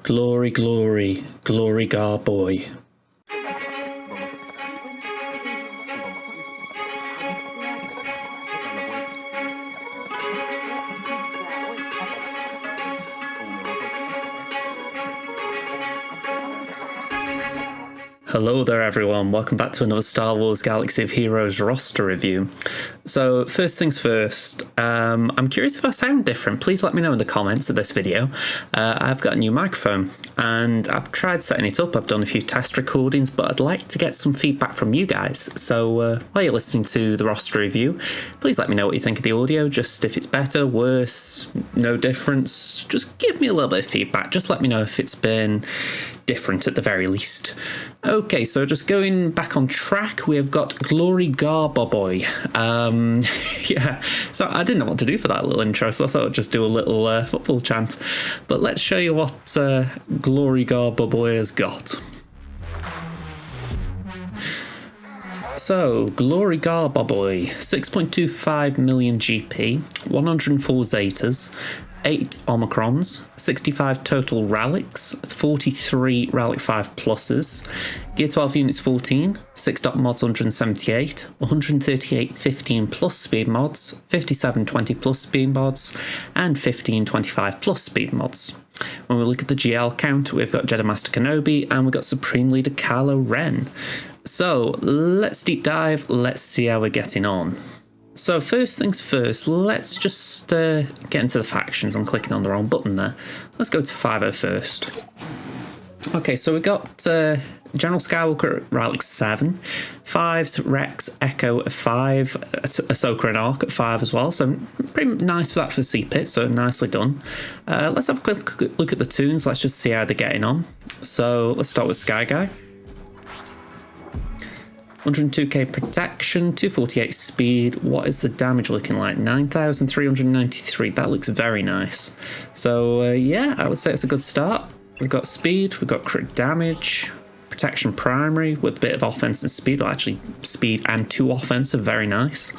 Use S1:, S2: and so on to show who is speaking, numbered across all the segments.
S1: Glory, glory, GloryGarbarBoi. Hello there everyone, welcome back to another Star Wars Galaxy of Heroes roster review. So first things first, I'm curious if I sound different. Please let me know in the comments of this video. I've got a new microphone and I've tried setting it up. I've done a few test recordings, but I'd like to get some feedback from you guys. So while you're listening to the roster review, please let me know what you think of the audio, just if it's better, worse, no difference. Just give me a little bit of feedback. Just let me know if it's been different at the very least. Okay, so just going back on track, we've got GloryGarbarBoi. Yeah, so I didn't know what to do for that little intro, so I thought I'd just do a little football chant. But let's show you what GloryGarbarBoi has got. So, GloryGarbarBoi, 6.25 million GP, 104 Zetas, 8 Omicrons, 65 total relics, 43 relic 5 pluses, gear 12 units 14, 6 dot mods 178, 138 15 plus speed mods, 57 20 plus speed mods, and 15 25 plus speed mods. When we look at the GL count, we've got Jedi Master Kenobi and we've got Supreme Leader Kylo Ren. So let's deep dive, let's see how we're getting on. So first things first, let's just get into the factions. I'm clicking on the wrong button there. Let's go to 50 first. Okay, so we got General Skywalker at Relic 7, 5s, Rex, Echo at 5, Ahsoka and Ark at 5 as well, so pretty nice for that for C-Pit, so nicely done. Let's have a quick look at the tunes, let's just see how they're getting on. So let's start with Sky Guy. 102k protection, 248 speed. What is the damage looking like? 9,393. That looks very nice. So yeah, I would say it's a good start. We've got speed, we've got crit damage, protection primary with a bit of offense and speed. Well, actually, speed and 2 offensive, very nice.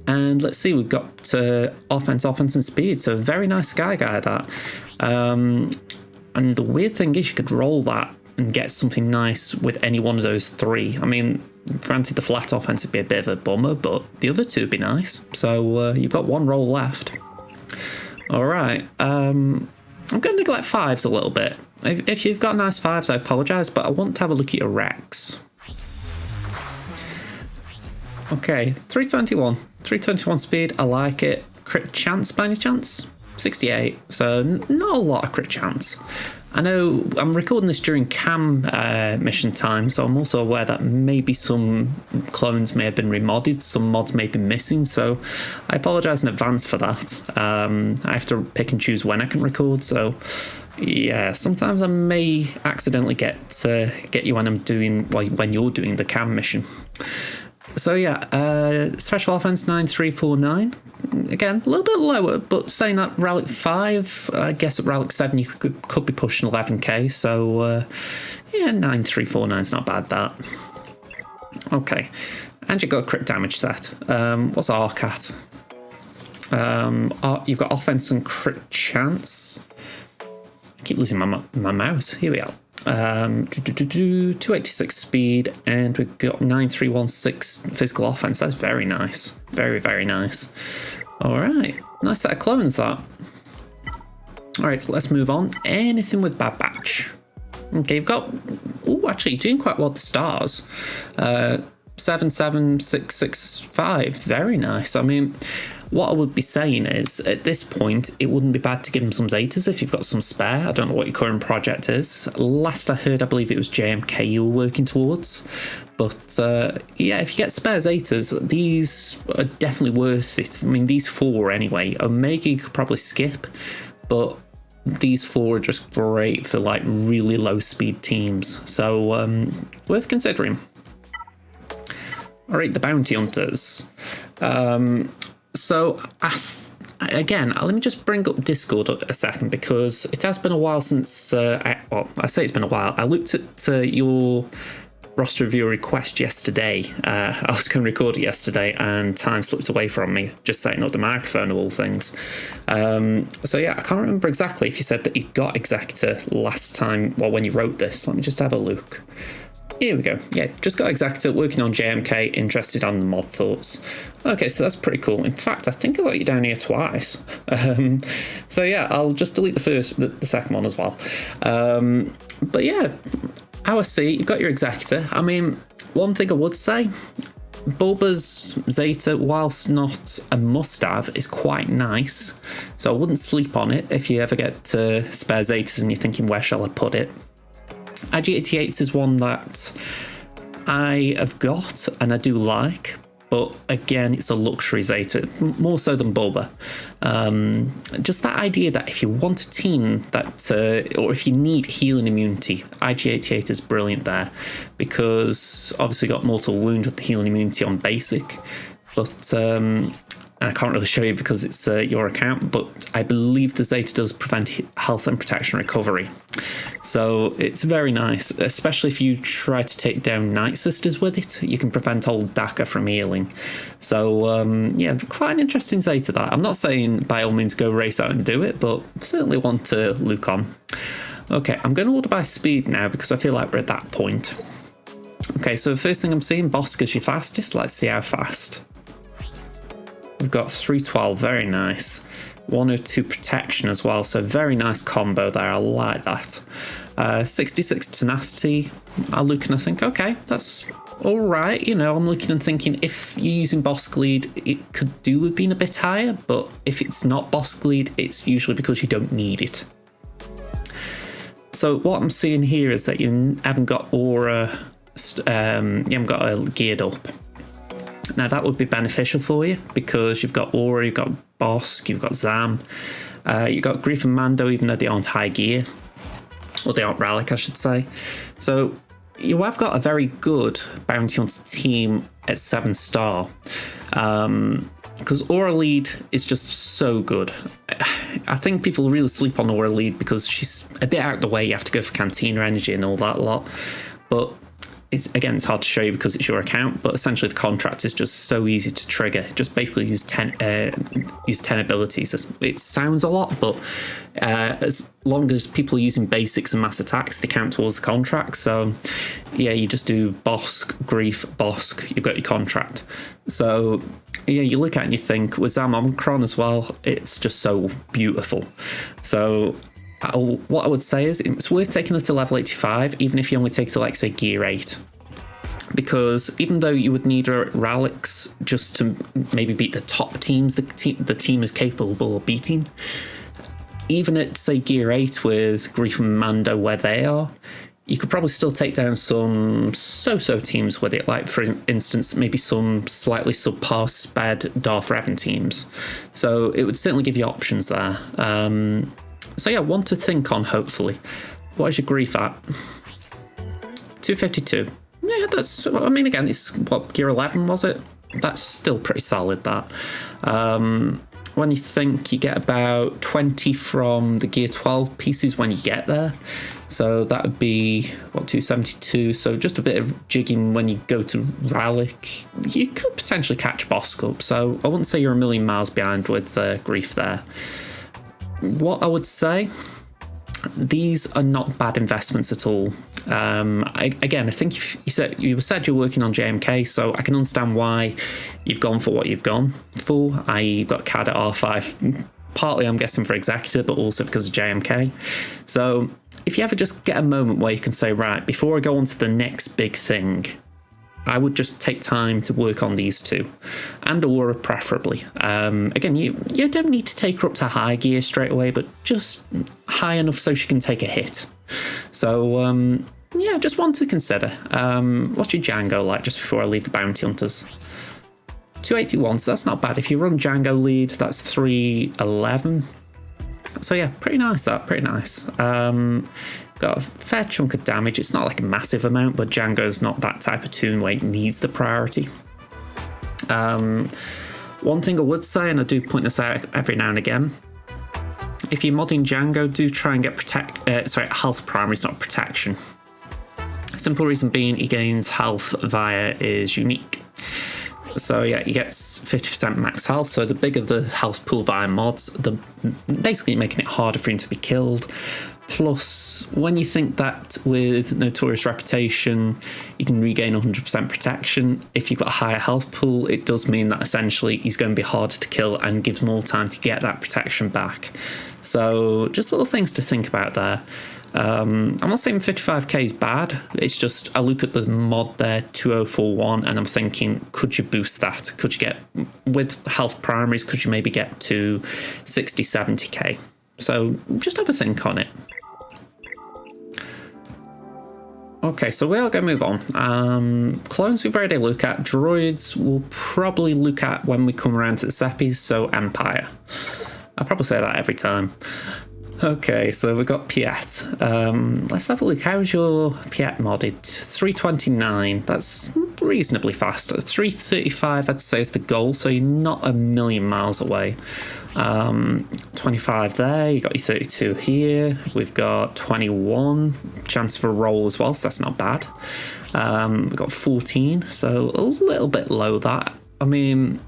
S1: And let's see, we've got offense, and speed. So very nice Sky Guy that. And the weird thing is you could roll that and get something nice with any one of those 3. I mean, granted the flat offense would be a bit of a bummer, but the other 2 would be nice. So you've got 1 roll left. Alright, I'm going to neglect 5s a little bit. If you've got nice 5s, I apologise, but I want to have a look at your Rex. Okay, 321. 321 speed, I like it. Crit chance by any chance? 68, so not a lot of crit chance. I know I'm recording this during cam mission time, so I'm also aware that maybe some clones may have been remodded, some mods may be missing, so I apologise in advance for that. I have to pick and choose when I can record, so yeah, sometimes I may accidentally get you when when you're doing the cam mission. So yeah, special offense 9349. Again, a little bit lower, but saying that Relic 5, I guess at Relic 7 you could be pushing 11k, so yeah, 9349 is not bad, that. Okay, and you've got a crit damage set. What's Ark at? You've got offense and crit chance. I keep losing my mouse. Here we are. 286 speed, and we've got 9316 physical offense. That's very nice. Very, very nice. Alright, nice set of clones that. Alright, so let's move on. Anything with Bad Batch. Okay, you've got, oh, actually doing quite well with the stars. 77665, very nice. I mean, what I would be saying is, at this point, it wouldn't be bad to give him some Zetas if you've got some spare. I don't know what your current project is. Last I heard, I believe it was JMK you were working towards. But yeah, if you get spare Zetas, these are definitely worth it. I mean, these 4 anyway. Omega you could probably skip, but these 4 are just great for like really low speed teams. So worth considering. Alright, the Bounty Hunters. So, again, let me just bring up Discord a second, because it has been a while since, I say it's been a while. I looked at your roster review request yesterday. I was going to record it yesterday and time slipped away from me, just setting up the microphone of all things. So yeah, I can't remember exactly if you said that you got Executor last time, well, when you wrote this. Let me just have a look. Here we go. Yeah, just got Executor, working on JMK, interested on the mod thoughts. Okay, so that's pretty cool. In fact, I think I got you down here twice. So yeah, I'll just delete the second one as well. But yeah, OSC, you've got your Executor. I mean, one thing I would say, Boba's Zeta, whilst not a must-have, is quite nice. So I wouldn't sleep on it if you ever get spare Zetas and you're thinking, where shall I put it? IG-88 is one that I have got and I do like, but again, it's a luxury Zeta, more so than Boba. Just that idea that if you want a team that, or if you need healing immunity, IG-88 is brilliant there, because obviously got mortal wound with the healing immunity on basic, but I can't really show you because it's your account, but I believe the Zeta does prevent health and protection recovery. So it's very nice, especially if you try to take down Night Sisters with it. You can prevent old Daka from healing. So yeah, quite an interesting Zeta that. I'm not saying by all means go race out and do it, but certainly want to look on. Okay, I'm going to order by speed now because I feel like we're at that point. Okay, so the first thing I'm seeing, Bosca's your fastest. Let's see how fast. We've got 312, very nice. 102 protection as well, so very nice combo there. I like that. 66 tenacity. I look and I think, okay, that's all right. You know, I'm looking and thinking if you're using Bossk lead, it could do with being a bit higher, but if it's not Bossk lead, it's usually because you don't need it. So what I'm seeing here is that you haven't got aura, you haven't got a geared up. Now that would be beneficial for you because you've got Aura, you've got Bossk, you've got Zam, you've got Grief and Mando, even though they aren't high gear, or they aren't relic, I should say. So you have got a very good bounty hunter team at 7-star, because Aura lead is just so good. I think people really sleep on Aura lead because she's a bit out of the way. You have to go for Cantina energy and all that lot, but it's hard to show you because it's your account, but essentially the contract is just so easy to trigger. Just basically use 10 abilities. It sounds a lot, but as long as people are using basics and mass attacks, they count towards the contract. So yeah, you just do Bossk, Grief, Bossk, you've got your contract. So yeah, you look at it and you think, with Zam Omicron as well, it's just so beautiful. So what I would say is it's worth taking it to level 85, even if you only take it to, like, say, gear 8. Because even though you would need relics just to maybe beat the top teams the team is capable of beating, even at, say, gear 8 with Grief and Mando where they are, you could probably still take down some so-so teams with it, like, for instance, maybe some slightly subpar sped Darth Revan teams. So it would certainly give you options there. So yeah, one to think on, hopefully. What is your Grief at? 252. Yeah, that's, I mean, again, it's, what, gear 11, was it? That's still pretty solid, that. When you think you get about 20 from the gear 12 pieces when you get there. So that would be, what, 272. So just a bit of jigging when you go to Relic. You could potentially catch Bossk up. So I wouldn't say you're a million miles behind with Grief there. What I would say, these are not bad investments at all. I think you said you're working on JMK, so I can understand why you've gone for what you've gone for, i.e. you've got CAD at R5, partly I'm guessing for Executor, but also because of JMK. So if you ever just get a moment where you can say, right, before I go on to the next big thing, I would just take time to work on these two, and Aura preferably. Again, you don't need to take her up to high gear straight away, but just high enough so she can take a hit. So yeah, just one to consider. What's your Django like just before I leave the Bounty Hunters? 281, so that's not bad. If you run Django lead, that's 311. So yeah, pretty nice that, pretty nice. Got a fair chunk of damage. It's not like a massive amount, but Django's not that type of toon where it needs the priority. One thing I would say, and I do point this out every now and again, if you're modding Django, do try and get health primaries, not protection. Simple reason being he gains health via his unique. So yeah, he gets 50% max health, so the bigger the health pool via mods, the basically making it harder for him to be killed. Plus, when you think that with Notorious Reputation, you can regain 100% protection, if you've got a higher health pool, it does mean that essentially he's going to be harder to kill and gives more time to get that protection back. So just little things to think about there. I'm not saying 55k is bad, it's just I look at the mod there, 2041, and I'm thinking, could you boost that? Could you get, with health primaries, could you maybe get to 60, 70k? So just have a think on it. Okay, so we are going to move on. Clones we've already looked at. Droids we'll probably look at when we come around to the Seppies, so Empire. I'll probably say that every time. Okay, so we've got Piet. Let's have a look. How's your Piet modded? 329. That's reasonably fast. 335, I'd say, is the goal, so you're not a million miles away. 25 there. You got your 32 here. We've got 21. Chance for a roll as well, so that's not bad. We've got 14, so a little bit low that. I mean,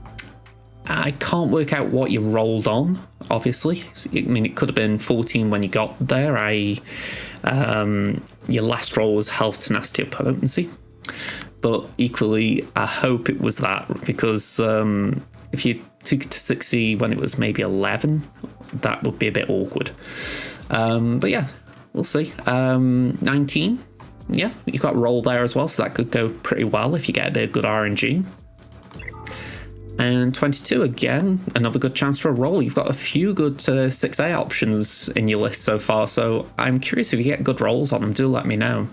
S1: I can't work out what you rolled on, obviously. I mean, it could have been 14 when you got there, your last roll was health, tenacity, or potency. But equally, I hope it was that, because if you took it to 60 when it was maybe 11, that would be a bit awkward. But yeah, we'll see. 19, yeah, you've got roll there as well, so that could go pretty well if you get a bit of good RNG. And 22, again, another good chance for a roll. You've got a few good 6A options in your list so far, so I'm curious if you get good rolls on them, do let me know.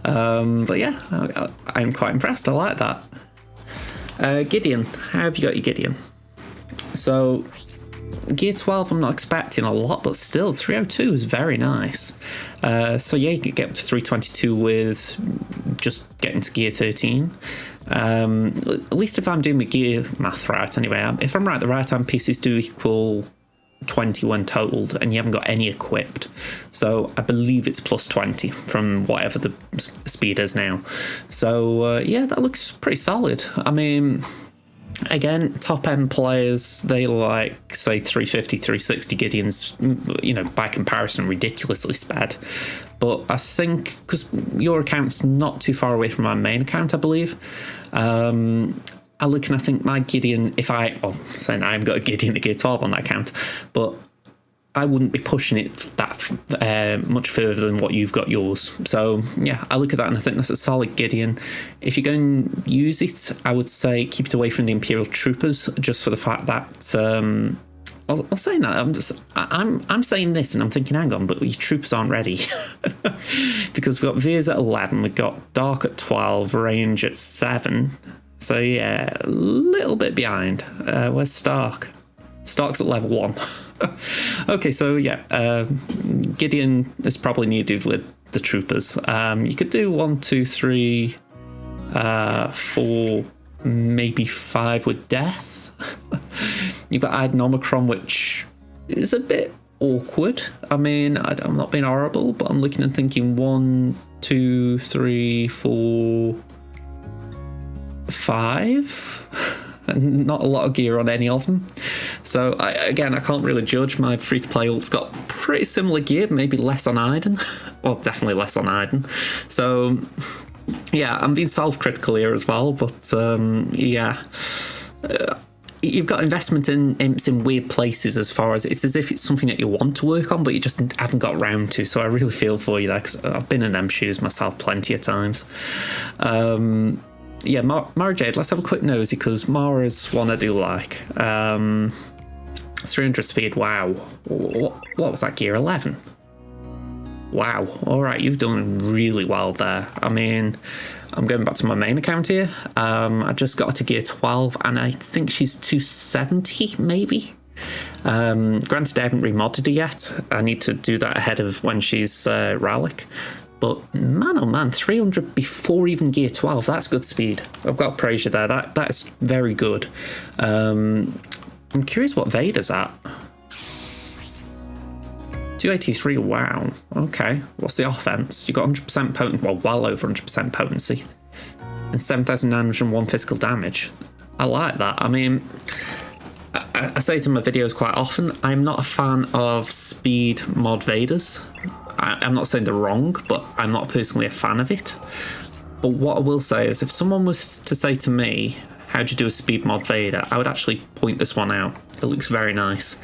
S1: But yeah, I'm quite impressed, I like that. Gideon, how have you got your Gideon? So, Gear 12 I'm not expecting a lot, but still, 302 is very nice. So yeah, you could get up to 322 with just getting to Gear 13. At least if I'm doing my gear math right anyway, if I'm right, the right-hand pieces do equal 20 when totaled, and you haven't got any equipped. So I believe it's plus 20 from whatever the speed is now. So yeah, that looks pretty solid. I mean, again, top-end players, they like, say, 350, 360 Gideons, you know, by comparison, ridiculously sped. But I think, because your account's not too far away from my main account, I believe, I look and I think my Gideon, saying I've got a Gideon at Gear 12 on that account, but I wouldn't be pushing it that much further than what you've got yours. So yeah, I look at that and I think that's a solid Gideon. If you're going to use it, I would say keep it away from the Imperial Troopers, just for the fact that I'm saying that I'm saying this and I'm thinking, hang on, but your troops aren't ready. Because we've got Veers at 11, we've got Dark at 12, Range at 7. So yeah, a little bit behind. Where's Stark? Stark's at level 1. Okay, so yeah, Gideon is probably needed with the troopers. You could do 1, 2, 3, 4, maybe 5 with Death. You've got Iden Omicron, which is a bit awkward. I mean, I'm not being horrible, but I'm looking and thinking 1, 2, 3, 4, 5. And not a lot of gear on any of them. So I can't really judge. My free-to-play ult's got pretty similar gear, maybe less on Iden. Well, definitely less on Iden. So yeah, I'm being self-critical here as well, but yeah. You've got investment in imps in weird places, as far as it's as if it's something that you want to work on, but you just haven't got around to. So I really feel for you there, because I've been in them shoes myself plenty of times. Yeah, Mara Jade, let's have a quick nosy, because Mara's one I do like. 300 speed, wow. What was that, Gear 11? Wow, alright, you've done really well there. I mean, I'm going back to my main account here. I just got her to Gear 12, and I think she's 270, maybe? Granted, I haven't remodded her yet. I need to do that ahead of when she's Rallic. But man, oh man, 300 before even Gear 12, that's good speed. I've got to praise you there, that's very good. I'm curious what Vader's at. 283, wow. Okay, what's the offense? You got 100% potent, well over 100% potency. And 7,901 physical damage. I like that. I mean, I say to my videos quite often, I'm not a fan of speed mod Vaders. I'm not saying they're wrong, but I'm not personally a fan of it. But what I will say is, if someone was to say to me, how do you do a speed mod Vader, I would actually point this one out. It looks very nice.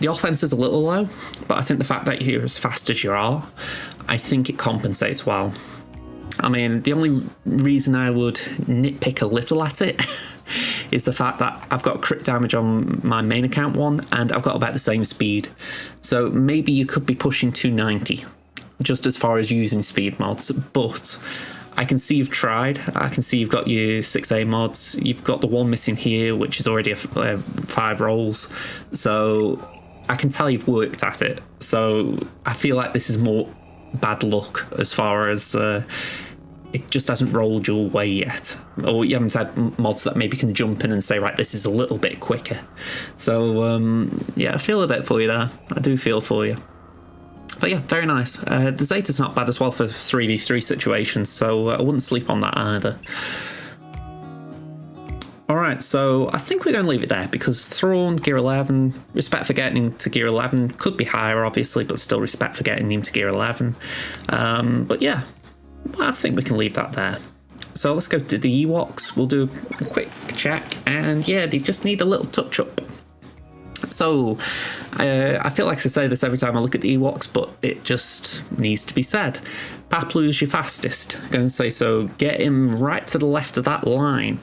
S1: The offense is a little low, but I think the fact that you're as fast as you are, I think it compensates well. I mean, the only reason I would nitpick a little at it is the fact that I've got crit damage on my main account one, and I've got about the same speed. So maybe you could be pushing 290, just as far as using speed mods, but I can see you've tried. I can see you've got your 6A mods. You've got the one missing here, which is already 5 rolls. So I can tell you've worked at it. So I feel like this is more bad luck as far as it just hasn't rolled your way yet. Or you haven't had mods that maybe can jump in and say, right, this is a little bit quicker. So yeah, I feel a bit for you there. I do feel for you. But yeah, very nice. The Zeta's not bad as well for 3v3 situations, so I wouldn't sleep on that either. Alright, so I think we're going to leave it there, because Thrawn, Gear 11, respect for getting him to Gear 11, could be higher obviously, but still respect for getting him to Gear 11. But yeah, I think we can leave that there. So let's go to the Ewoks. We'll do a quick check, and yeah, they just need a little touch up. So, I feel like I say this every time I look at the Ewoks, but it just needs to be said. Paplu's your fastest. I'm going to say so. Get him right to the left of that line.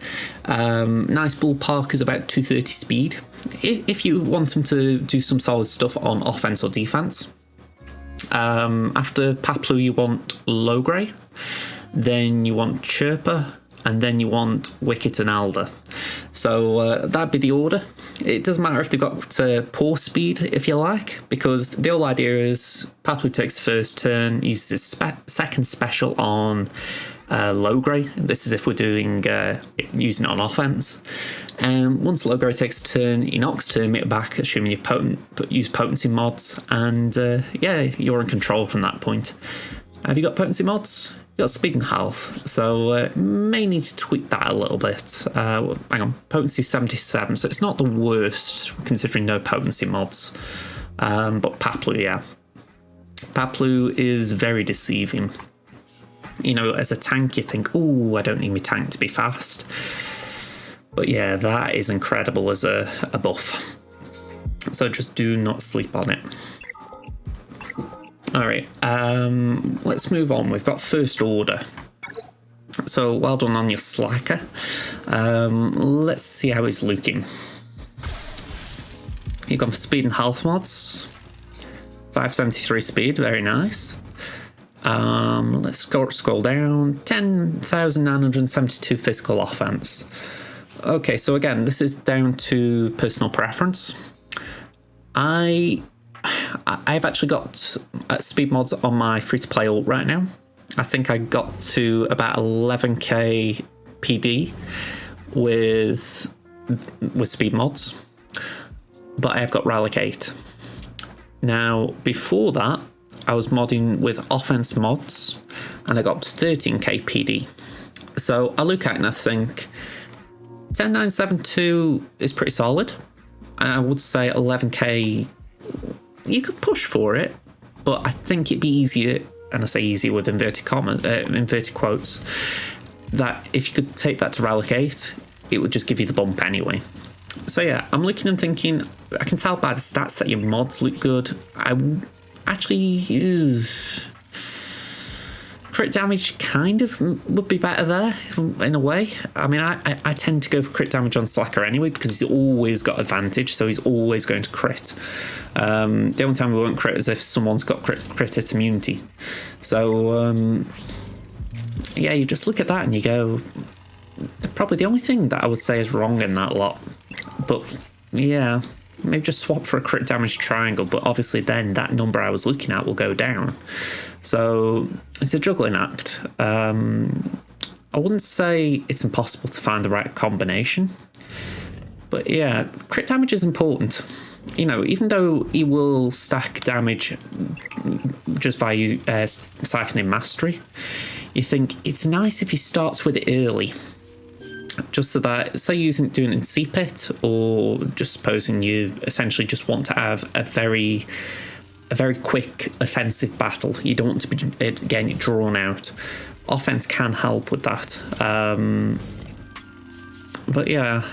S1: Nice ballpark is about 230 speed. If you want him to do some solid stuff on offense or defense. After Paplu, you want Low Grey. Then you want Chirper. And then you want Wicket and Alder. So that'd be the order. It doesn't matter if they've got poor speed, if you like, because the whole idea is Paplu takes the first turn, uses his second special on Low Grey. This is if we're doing using it on offense. And once Low Grey takes a turn, he knocks Termite back, assuming you're potent, but use potency mods, and yeah, you're in control from that point. Have you got potency mods? You got speed and health, so may need to tweak that a little bit. Hang on, potency 77, so it's not the worst considering no potency mods. But Paplu, yeah. Paplu is very deceiving. You know, as a tank, you think, oh, I don't need my tank to be fast. But yeah, that is incredible as a buff. So just do not sleep on it. Alright, let's move on. We've got First Order. So well done on your Slacker. Let's see how he's looking. You've gone for speed and health mods. 573 speed, very nice. Let's scroll down. 10,972 physical offense. Okay, so again, this is down to personal preference. I've actually got speed mods on my free-to-play ult right now. I think I got to about 11k PD with speed mods, but I have got Relic 8. Now, before that, I was modding with offense mods, and I got to 13k PD. So I look at it and I think 10,972 is pretty solid. I would say 11k, you could push for it, but I think it'd be easier, and I say easier with inverted quotes, that if you could take that to Relic 8, it would just give you the bump anyway. So yeah, I'm looking and thinking, I can tell by the stats that your mods look good. I actually crit damage kind of would be better there, in a way. I mean, I tend to go for crit damage on Slacker anyway, because he's always got advantage, so he's always going to crit. The only time we won't crit is if someone's got crit hit immunity. So, yeah, you just look at that and you go, probably the only thing that I would say is wrong in that lot. But, yeah, maybe just swap for a crit damage triangle, but obviously then that number I was looking at will go down. So it's a juggling act. I wouldn't say it's impossible to find the right combination, but yeah, crit damage is important. you know, even though he will stack damage just by siphoning mastery, you think it's nice if he starts with it early. Just so that, say you're doing it in C-Pit, or just supposing you essentially just want to have a very quick offensive battle. You don't want to be getting it drawn out. Offense can help with that. But yeah,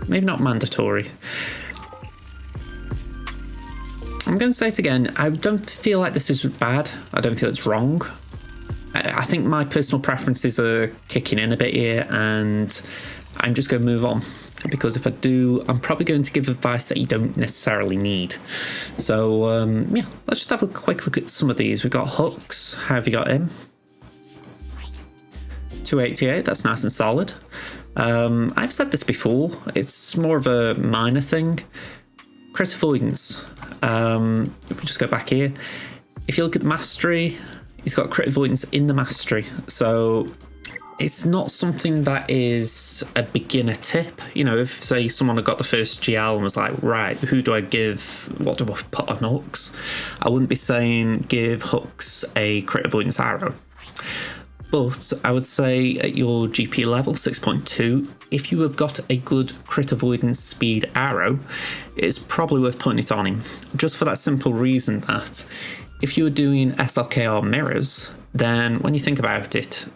S1: maybe not mandatory. I'm going to say it again. I don't feel like this is bad. I don't feel it's wrong. I think my personal preferences are kicking in a bit here, and I'm just going to move on, because if I do, I'm probably going to give advice that you don't necessarily need. So yeah, let's just have a quick look at some of these. We've got Hooks. How have you got him? 288, that's nice and solid. I've said this before, it's more of a minor thing. Crit avoidance. If we just go back here, if you look at the mastery, he's got crit avoidance in the mastery, so it's not something that is a beginner tip. You know, if say someone had got the first GL and was like, right, who do I give, what do I put on Hooks? I wouldn't be saying give Hooks a crit avoidance arrow. But I would say at your GP level, 6.2, if you have got a good crit avoidance speed arrow, it's probably worth putting it on him. Just for that simple reason that if you're doing SLKR mirrors, then when you think about it,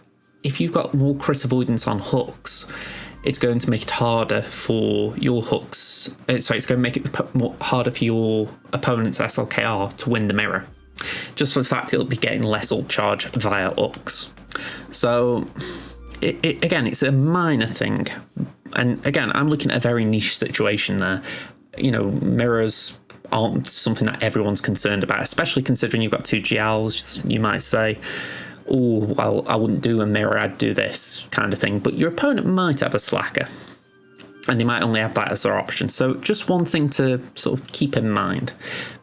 S1: if you've got more crit avoidance on Hooks, it's going to make it harder for your Hooks. It's going to make it harder for your opponent's SLKR to win the mirror. Just for the fact it'll be getting less ult charge via Hooks. So, again, it's a minor thing. And again, I'm looking at a very niche situation there. You know, mirrors aren't something that everyone's concerned about, especially considering you've got 2 GLs. You might say, oh, well, I wouldn't do a mirror, I'd do this kind of thing. But your opponent might have a slacker, and they might only have that as their option. So just one thing to sort of keep in mind,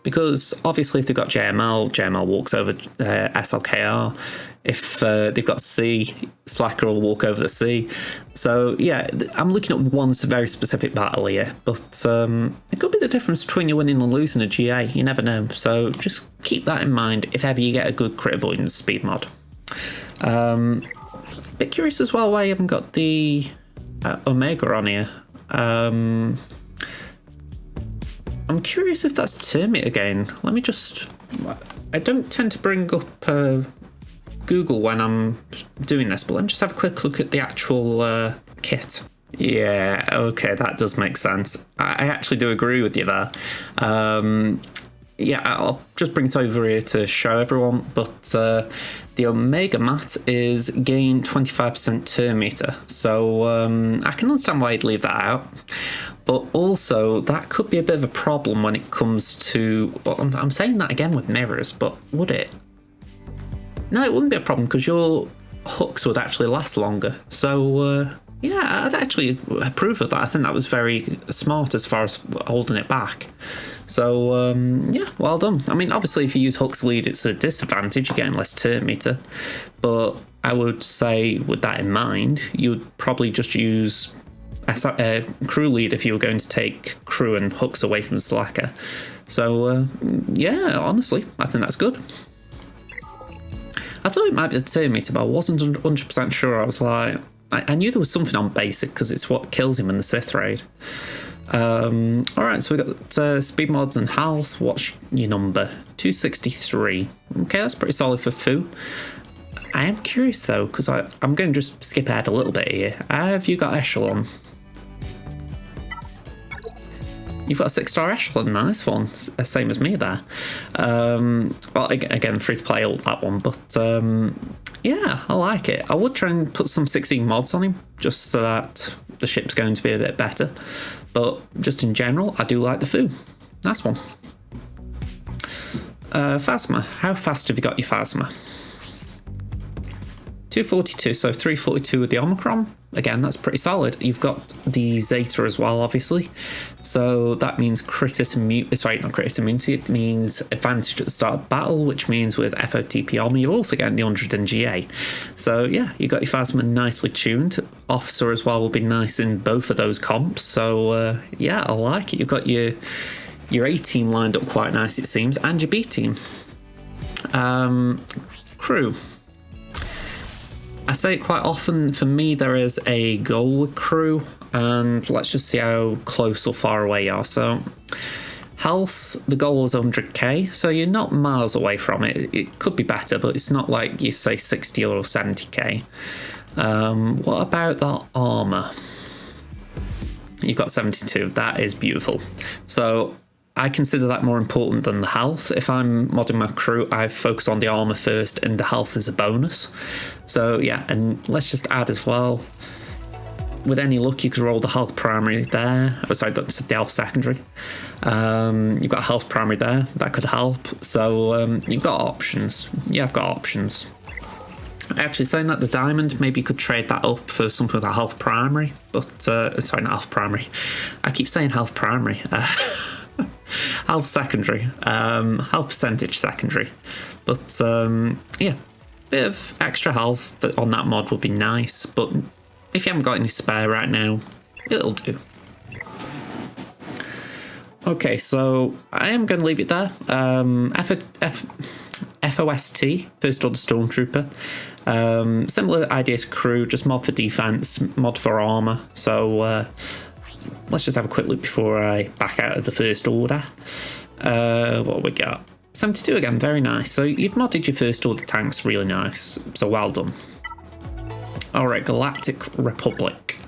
S1: because obviously if they've got JML walks over SLKR. If they've got C, Slacker will walk over the C. So yeah, I'm looking at one very specific battle here, but it could be the difference between you winning and losing a GA. You never know. So just keep that in mind if ever you get a good crit avoidance speed mod. Bit curious as well why you haven't got the Omega on here. I'm curious if that's Termite again. Let me just... I don't tend to bring up Google when I'm doing this, but let me just have a quick look at the actual kit. Yeah, okay, that does make sense. I actually do agree with you there. Yeah, I'll just bring it over here to show everyone, but the Omega mat is gain 25% turn meter, so I can understand why you'd leave that out. But also, that could be a bit of a problem when it comes to... Well, I'm saying that again with mirrors, but would it? No, it wouldn't be a problem, because your hooks would actually last longer. So, yeah, I'd actually approve of that. I think that was very smart as far as holding it back. So, yeah, well done. I mean, obviously, if you use hooks lead, it's a disadvantage. You're getting less turn meter. But I would say, with that in mind, you would probably just use crew lead if you were going to take crew and hooks away from the slacker. So, yeah, honestly, I think that's good. I thought it might be the turn meter, but I wasn't 100% sure. I was like, I knew there was something on basic because it's what kills him in the Sith raid. Alright, so we got speed mods and health. What's your number? 263. Okay, that's pretty solid for Fu. I am curious though, because I'm going to just skip ahead a little bit here. Have you got Echelon? You've got a 6-star Echelon, nice one. Same as me there. Well, again, free to play ult that one, but yeah, I like it. I would try and put some 16 mods on him, just so that the ship's going to be a bit better. But just in general, I do like the Fu. Nice one. Phasma. How fast have you got your Phasma? 242, so 342 with the Omicron. Again, that's pretty solid. You've got the Zeta as well, obviously. So that means not immunity, it means advantage at the start of battle, which means with FOTP armor, you're also getting the 100 in GA. So yeah, you got your Phasma nicely tuned. Officer as well will be nice in both of those comps. So yeah, I like it. You've got your Your A team lined up quite nice, it seems, and your B team. Crew. I say it quite often, for me there is a goal with crew, and let's just see how close or far away you are. So health, the goal was 100k, so you're not miles away from it. It could be better, but it's not like you say 60 or 70k. What about the armor? You've got 72. That is beautiful. So I consider that more important than the health. If I'm modding my crew, I focus on the armor first, and the health is a bonus. So yeah, and let's just add as well, with any luck you could roll the health primary there. Oh sorry, that's the health secondary. You've got a health primary there, that could help. So you've got options. Yeah, I've got options. Actually, saying that, the diamond, maybe you could trade that up for something with a health primary. But sorry, not health primary. I keep saying health primary. Health secondary, health percentage secondary. But yeah, bit of extra health on that mod would be nice. But if you haven't got any spare right now, it'll do. Okay, so I am going to leave it there. FOST, First Order Stormtrooper. Similar idea to crew, just mod for defense, mod for armor. So let's just have a quick look before I back out of the First Order. What we got? 72 again, very nice. So you've modded your First Order tanks really nice. So well done. Alright, Galactic Republic.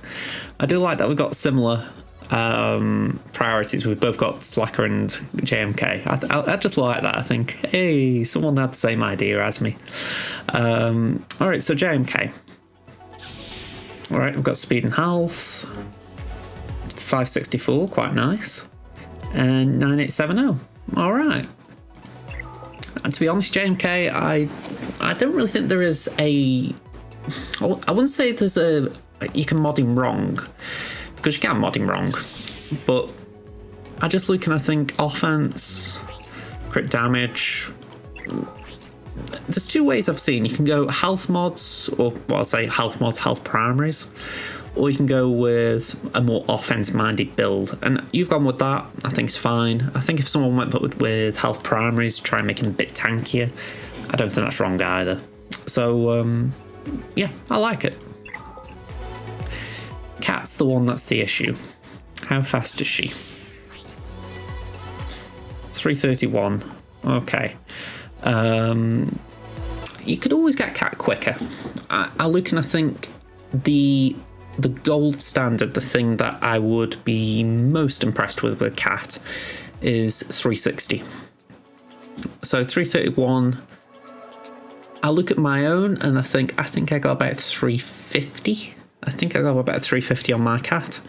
S1: I do like that we've got similar priorities. We've both got Slacker and JMK. I just like that. I think, hey, someone had the same idea as me. Alright, so JMK. Alright, we've got speed and health. 564, quite nice. And 9870. Alright. And to be honest, JMK, I don't really think there is a... I wouldn't say there's a... You can mod him wrong, because you can mod him wrong. But I just look and I think offense, crit damage... There's two ways I've seen. You can go health mods, or what I'll say health mods, health primaries, or you can go with a more offense-minded build. And you've gone with that. I think it's fine. I think if someone went with health primaries, try and make him a bit tankier, I don't think that's wrong either. So, yeah, I like it. Cat's the one that's the issue. How fast is she? 331. Okay. You could always get Cat quicker. I look and I think the gold standard, the thing that I would be most impressed with Cat, is 360. So 331. I look at my own and I think I got about 350. I think I got about 350 on my Cat.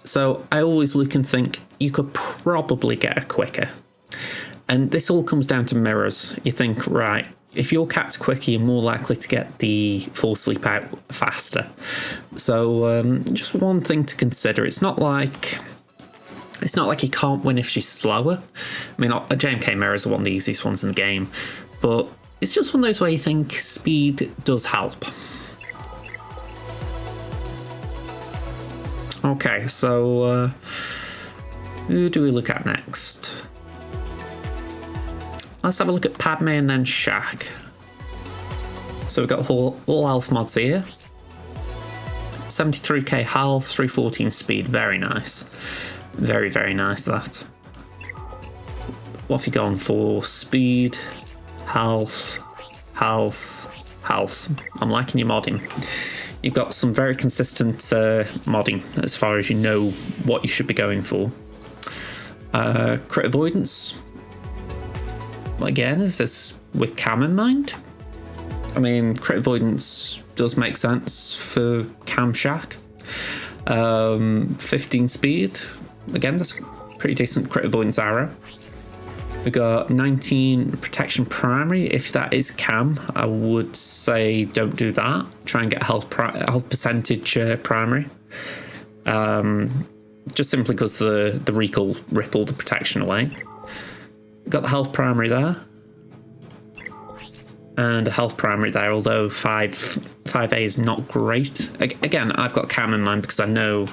S1: So I always look and think you could probably get her quicker. And this all comes down to mirrors. You think, right, if your Cat's quicker, you're more likely to get the full sleep out faster. So just one thing to consider. It's not like you can't win if she's slower. I mean, a JMK mirror is one of the easiest ones in the game, but it's just one of those where you think speed does help. Okay, so who do we look at next? Let's have a look at Padme and then Shaq. So we've got all health mods here. 73k health, 314 speed, very nice. Very, very nice, that. What have you gone for? Speed, health, health, health. I'm liking your modding. You've got some very consistent modding as far as you know what you should be going for. Crit avoidance. Again, is this with cam in mind? I mean, crit avoidance does make sense for Cam Shaq. 15 speed. Again, that's pretty decent crit avoidance arrow. We got 19 protection primary. If that is Cam, I would say don't do that. Try and get health percentage primary. Just simply because the recall rippled the protection away. Got the health primary there. And a health primary there, although 5A is not great. Again, I've got Cam in mind because I know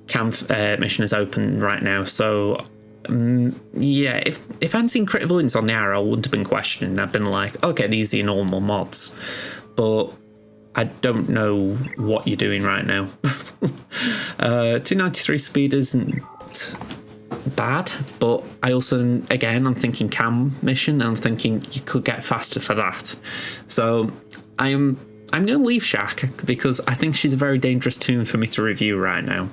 S1: Cam mission is open right now, so Yeah, if I'd seen crit avoidance on the arrow, I wouldn't have been questioning. I'd been like, okay, these are your normal mods. But I don't know what you're doing right now. 293 speed isn't bad, but I also, again, I'm thinking cam mission, and I'm thinking you could get faster for that. So I'm going to leave Shaq because I think she's a very dangerous toon for me to review right now.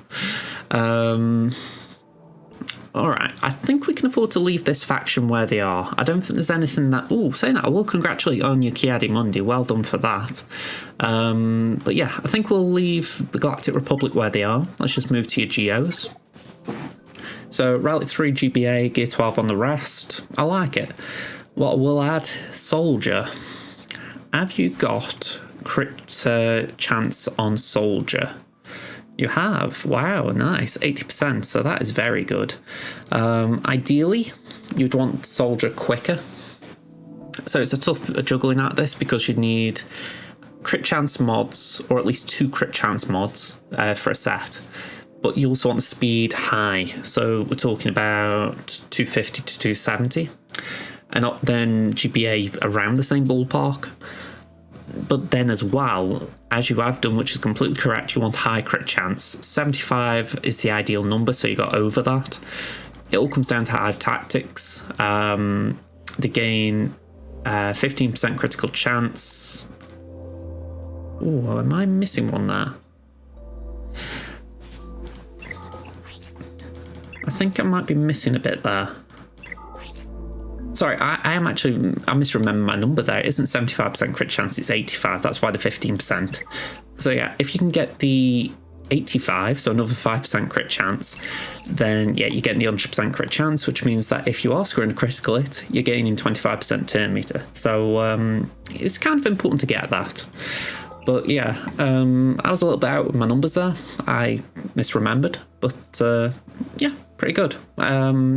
S1: All right, I think we can afford to leave this faction where they are. I don't think there's anything that... Oh, saying that, I will congratulate you on your Kiadi Mundi. Well done for that. But yeah, I think we'll leave the Galactic Republic where they are. Let's just move to your GOs. So, Relic 3 GBA, Gear 12 on the rest. I like it. What we'll add, Soldier. Have you got crit chance on Soldier? You have. Wow, nice. 80%, so that is very good. Ideally, you'd want Soldier quicker. So it's a tough juggling act this because you'd need crit chance mods, or at least 2 crit chance mods for a set. But you also want the speed high. So we're talking about 250 to 270. And then GBA around the same ballpark. But then as well, as you have done, which is completely correct, you want high crit chance. 75 is the ideal number, so you got over that. It all comes down to hive tactics. They gain 15% critical chance. Oh, am I missing one there? I think I might be missing a bit there. Sorry, I misremember my number there. It isn't 75% crit chance, it's 85. That's why the 15%. So yeah, if you can get the 85, so another 5% crit chance, then yeah, you're getting the 100% crit chance, which means that if you are scoring a critical hit, you're gaining 25% turn meter. So it's kind of important to get that. But yeah, I was a little bit out with my numbers there. I misremembered, but yeah, pretty good.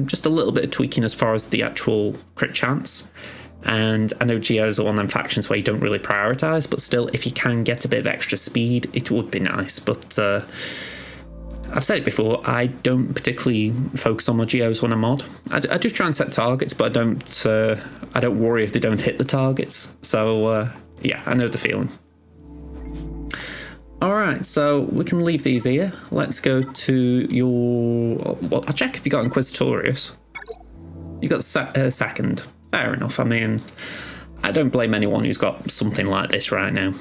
S1: Just a little bit of tweaking as far as the actual crit chance. And I know GOs are one of them factions where you don't really prioritise, but still, if you can get a bit of extra speed, it would be nice. But I've said it before, I don't particularly focus on my GOs when I mod. I do try and set targets, but I don't worry if they don't hit the targets. So yeah, I know the feeling. Alright, so we can leave these here. Let's go to your... Well, I'll check if you got Inquisitorius. You got second. Fair enough. I mean, I don't blame anyone who's got something like this right now.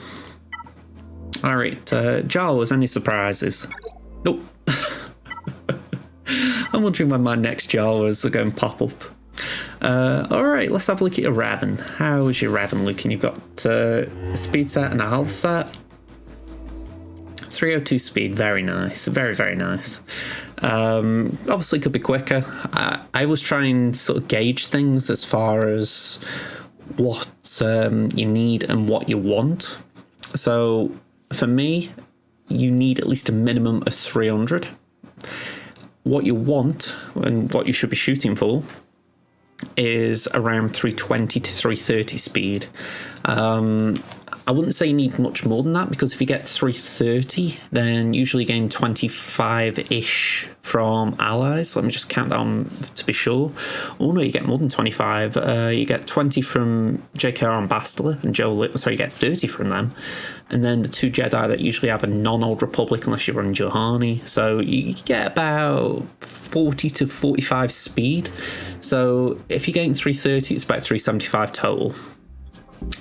S1: Alright, Jawas, any surprises? Nope. I'm wondering when my next Jawas are going to pop up. Alright, let's have a look at your Raven. How is your Raven looking? You've got a speed set and a health set. 302 speed, very nice, very, very nice. Obviously could be quicker. I was trying to sort of gauge things as far as what you need and what you want. So for me, you need at least a minimum of 300. What you want and what you should be shooting for is around 320 to 330 speed. I wouldn't say you need much more than that, because if you get 330, then usually you gain 25-ish from allies. Let me just count that on to be sure. Oh no, you get more than 25. You get 20 from JKR and Bastila and so you get 30 from them. And then the 2 Jedi that usually have a non-Old Republic unless you run Johani. So you get about 40 to 45 speed. So if you gain 330, it's about 375 total,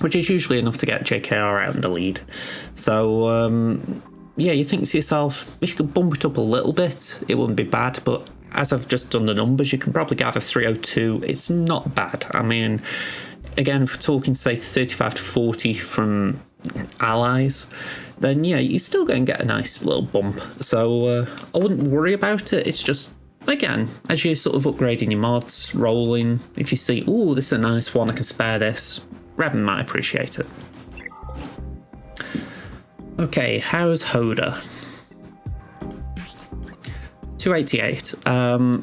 S1: which is usually enough to get JKR out in the lead. So, yeah, you think to yourself, if you could bump it up a little bit, it wouldn't be bad, but as I've just done the numbers, you can probably gather 302. It's not bad. I mean, again, if we're talking, say, 35 to 40 from allies, then, yeah, you're still going to get a nice little bump. So, I wouldn't worry about it. It's just, again, as you're sort of upgrading your mods, rolling, if you see, oh, this is a nice one, I can spare this, Revan might appreciate it. Okay, how's Hoda? 288.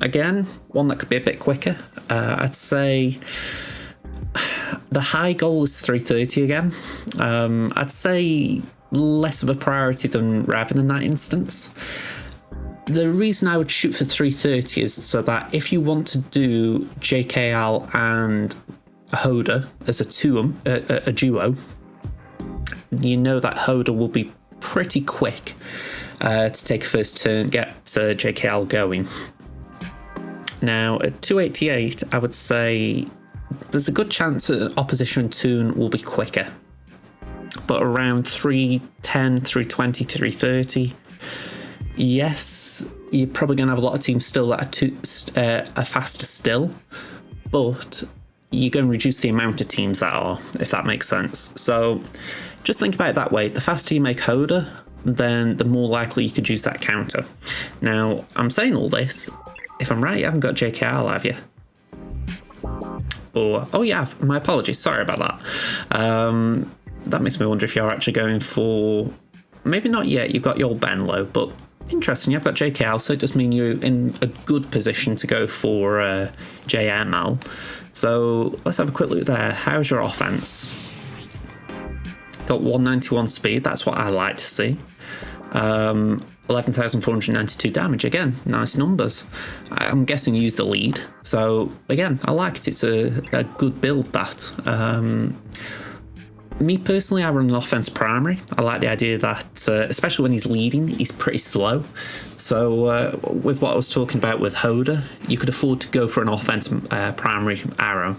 S1: Again, one that could be a bit quicker. I'd say the high goal is 330 again. I'd say less of a priority than Revan in that instance. The reason I would shoot for 330 is so that if you want to do JKL and Hoda as a duo, you know that Hoda will be pretty quick to take a first turn, get JKL going. Now, at 288, I would say there's a good chance that opposition Toon will be quicker. But around 310, 320, 330, yes, you're probably going to have a lot of teams still that are faster still, but you're going to reduce the amount of teams that are, if that makes sense. So just think about it that way. The faster you make Hoda, then the more likely you could use that counter. Now, I'm saying all this. If I'm right, you haven't got JKL, have you? Or, oh yeah, my apologies. Sorry about that. That makes me wonder if you're actually going for... Maybe not yet, you've got your Benlow, but interesting, you've got JKL, so it does mean you're in a good position to go for JML. So let's have a quick look there. How's your offense? Got 191 speed, that's what I like to see. 11,492 damage, again, nice numbers. I'm guessing you use the lead, so again, I liked it. It's a good build, that. Me personally, I run an offense primary. I like the idea that, especially when he's leading, he's pretty slow. So with what I was talking about with Hoda, you could afford to go for an offense primary arrow.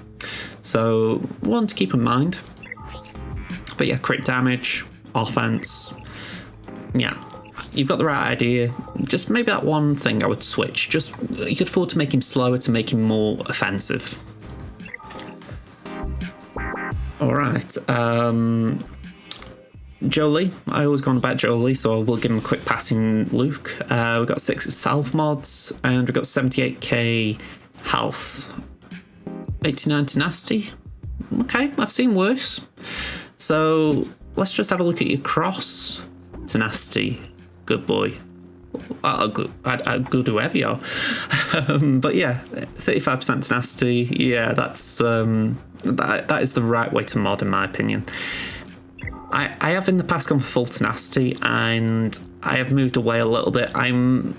S1: So one to keep in mind. But yeah, crit damage, offense, yeah. You've got the right idea. Just maybe that one thing I would switch. Just, you could afford to make him slower to make him more offensive. All right. Jolie. I always go on about Jolie, so we'll give him a quick passing look. We've got 6 self mods, and we've got 78k health. 89 tenacity. Okay, I've seen worse. So let's just have a look at your cross. Tenacity. Good boy. Good whoever you are. But yeah, 35% tenacity. Yeah, that's that is the right way to mod, in my opinion. I have in the past gone for full tenacity, and I have moved away a little bit. I'm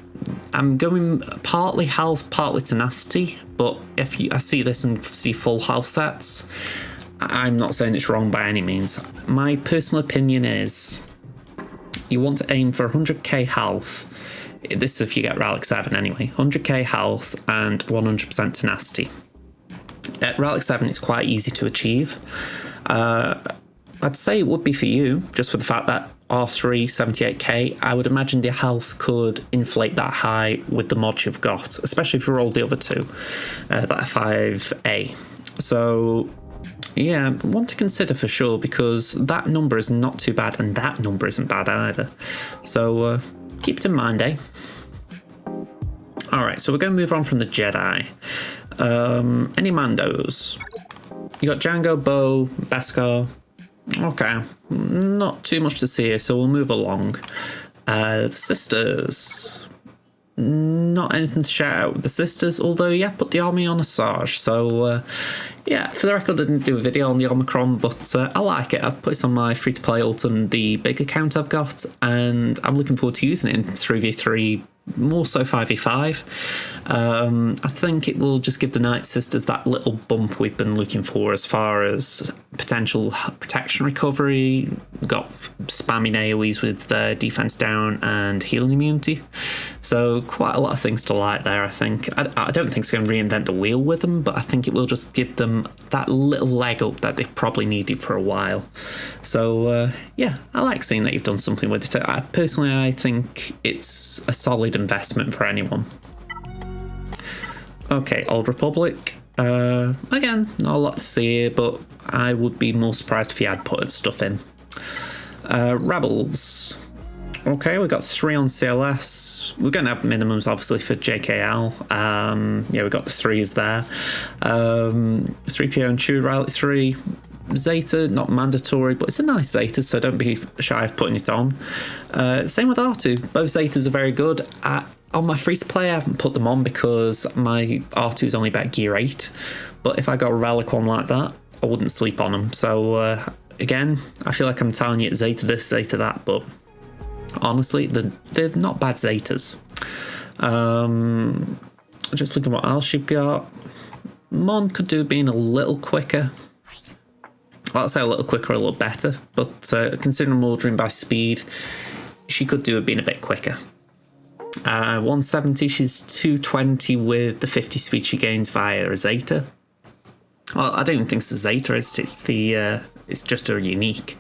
S1: going partly health, partly tenacity. But if I see this and see full health sets, I'm not saying it's wrong by any means. My personal opinion is you want to aim for 100k health. This is if you get Relic 7 anyway. 100k health and 100% tenacity. At Relic 7, it's quite easy to achieve. I'd say it would be for you, just for the fact that R3, 78k, I would imagine the health could inflate that high with the mod you've got, especially if you roll the other two, that 5A. So yeah, one to consider for sure, because that number is not too bad, and that number isn't bad either. So keep it in mind, eh? Alright, so we're going to move on from the Jedi. Any Mandos? You got Django, Bo, Beskar. Okay, not too much to see here, so we'll move along. Sisters. Not anything to shout out with the sisters, although yeah, put the army on Asajj. So yeah, for the record, I didn't do a video on the Omicron, but I like it. I've put it on my free-to-play ult and the big account I've got, and I'm looking forward to using it in 3v3, more so 5v5. I think it will just give the Night Sisters that little bump we've been looking for as far as potential protection recovery. We've got spamming AoEs with defense down and healing immunity. So quite a lot of things to like there, I think. I don't think it's going to reinvent the wheel with them, but I think it will just give them that little leg up that they've probably needed for a while. So yeah, I like seeing that you've done something with it. Personally, I think it's a solid investment for anyone. Okay, Old Republic. Again, not a lot to see here, but I would be more surprised if you had put stuff in. Rebels. Okay, we've got 3 on CLS. We're going to have minimums, obviously, for JKL. Yeah, we've got the 3s there. 3PO and Chew, Riley 3. Zeta, not mandatory, but it's a nice Zeta, so don't be shy of putting it on. Same with R2. Both Zetas are very good. On my free-to-play, I haven't put them on because my R2 is only about gear 8. But if I got a Relic one like that, I wouldn't sleep on them. So, again, I feel like I'm telling you it's Zeta this, Zeta that, but honestly, they're not bad Zetas. Just looking at what else you've got. Mon could do being a little quicker. Well, I'll say a little quicker, a little better, but considering ordering by speed, she could do it being a bit quicker. 170, she's 220 with the 50 speed she gains via a Zeta. Well, I don't even think it's a Zeta, it's just a unique.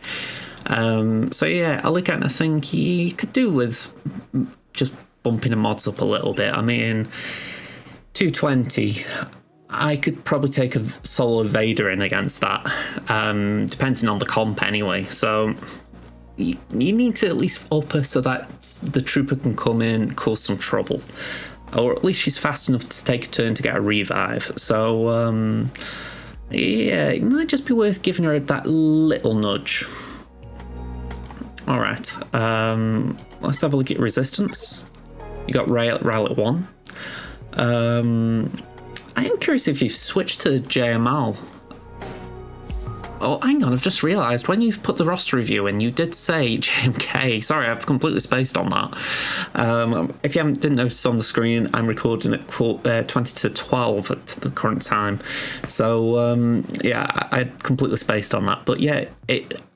S1: So yeah, I look at it and I think you could do with just bumping the mods up a little bit. I mean, 220, I could probably take a solo Vader in against that, depending on the comp anyway. So you need to at least up her so that the trooper can come in, cause some trouble. Or at least she's fast enough to take a turn to get a revive. So yeah, it might just be worth giving her that little nudge. Alright, let's have a look at resistance. You got Raylet 1. I am curious if you've switched to JML. Oh, hang on, I've just realised, when you put the roster review in, you did say JMK. Sorry, I've completely spaced on that. If you didn't notice on the screen, I'm recording at 20 to 12 at the current time. So, yeah, I completely spaced on that. But yeah,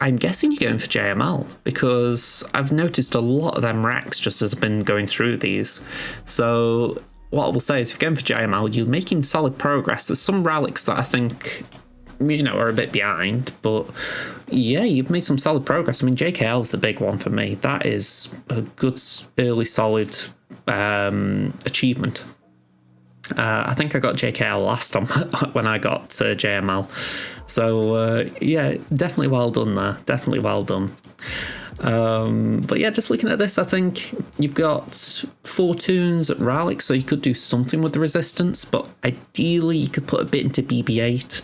S1: I'm guessing you're going for JML, because I've noticed a lot of them racks just as I've been going through these. So what I will say is, if you're going for JML, you're making solid progress. There's some relics that I think, you know, are a bit behind, but yeah, you've made some solid progress. I mean, JKL is the big one for me. That is a good, early, solid achievement. I think I got JKL last time when I got JML. So yeah, definitely well done there. Definitely well done. But yeah, just looking at this, I think you've got 4 tunes at Rallic, so you could do something with the resistance, but ideally you could put a bit into BB-8.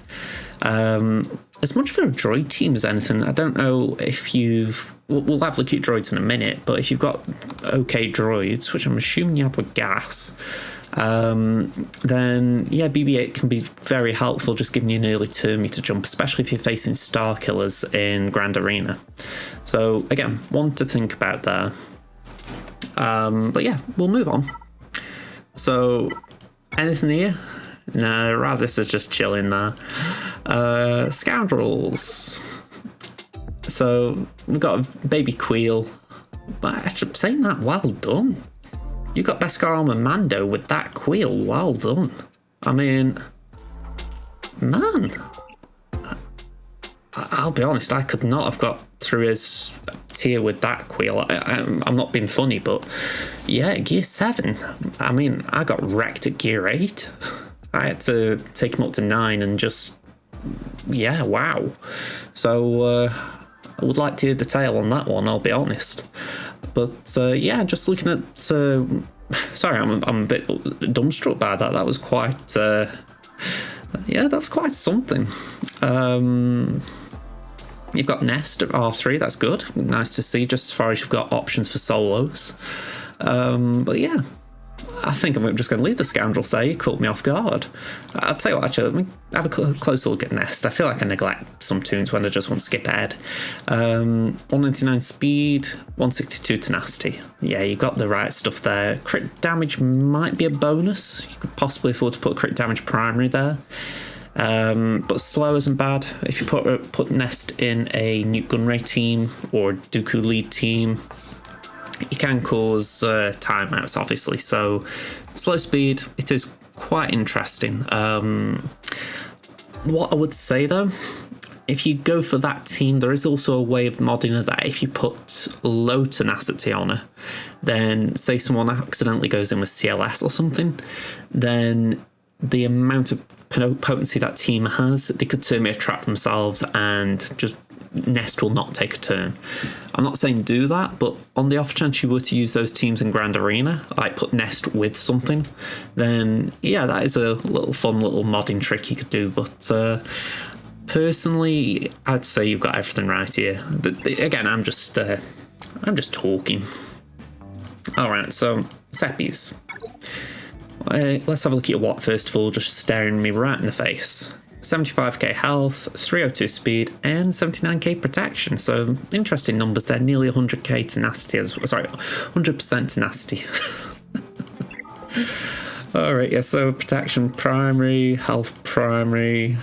S1: As much for a droid team as anything, I don't know if you've... We'll have a look at droids in a minute, but if you've got okay droids, which I'm assuming you have with gas, then yeah, BB-8 can be very helpful, just giving you an early turn meter jump, especially if you're facing Star Killers in Grand Arena. So again, one to think about there. But yeah, we'll move on. So anything here? No, Radis is just chilling there. Scoundrels. So we've got a baby Queel, but actually saying that, well done. You got Beskar Armor Mando with that Queel, well done. I mean, man, I'll be honest, I could not have got through his tier with that Queel. I'm not being funny, but yeah, Gear 7, I mean, I got wrecked at Gear 8. I had to take him up to 9 and just, yeah, wow. So I would like to hear the tale on that one, I'll be honest. But yeah, just looking at... sorry, I'm a bit dumbstruck by that. That was quite... yeah, that was quite something. You've got Nest at R3, that's good. Nice to see, just as far as you've got options for solos. But yeah, I think I'm just going to leave the Scoundrels there. You caught me off guard. I'll tell you what, actually, let me have a closer look at Nest. I feel like I neglect some tunes when I just want to skip ahead. 199 speed, 162 tenacity. Yeah, you got the right stuff there. Crit damage might be a bonus. You could possibly afford to put crit damage primary there. But slow isn't bad. If you put Nest in a Newt Gunray team or Dooku lead team, you can cause timeouts, obviously. So slow speed, it is quite interesting. What I would say though, if you go for that team, there is also a way of modding her that if you put low tenacity on her, then say someone accidentally goes in with CLS or something, then the amount of potency that team has, they could terminate trap themselves and just Nest will not take a turn. I'm not saying do that, but on the off chance you were to use those teams in Grand Arena, like put Nest with something, then yeah, that is a little fun little modding trick you could do. But personally, I'd say you've got everything right here. But again, I'm just talking. All right, so Seppies. Let's have a look at your Watt first of all, just staring me right in the face. 75k health, 302 speed, and 79k protection. So interesting numbers there. Nearly 100k tenacity. Sorry, 100% tenacity. Alright, yeah, so protection primary, health primary,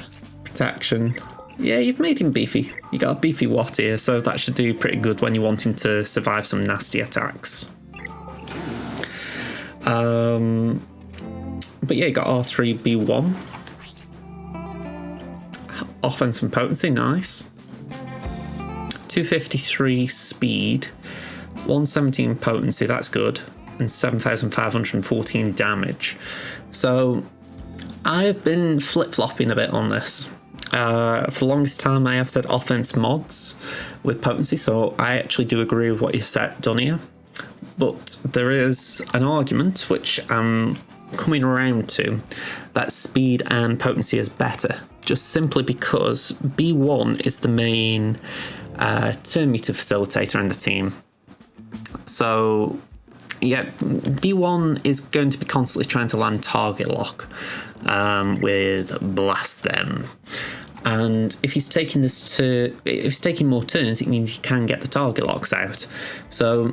S1: protection. Yeah, you've made him beefy. You got a beefy Watt here, so that should do pretty good when you want him to survive some nasty attacks. But yeah, you got R3B1. Offense and potency, nice. 253 speed, 117 potency, that's good, and 7,514 damage. So I've been flip-flopping a bit on this. For the longest time I have said offense mods with potency, so I actually do agree with what you've done here. But there is an argument, which I'm coming around to, that speed and potency is better, just simply because B1 is the main turn meter facilitator in the team. So yeah, B1 is going to be constantly trying to land target lock with blast them. And if he's taking more turns, it means he can get the target locks out. So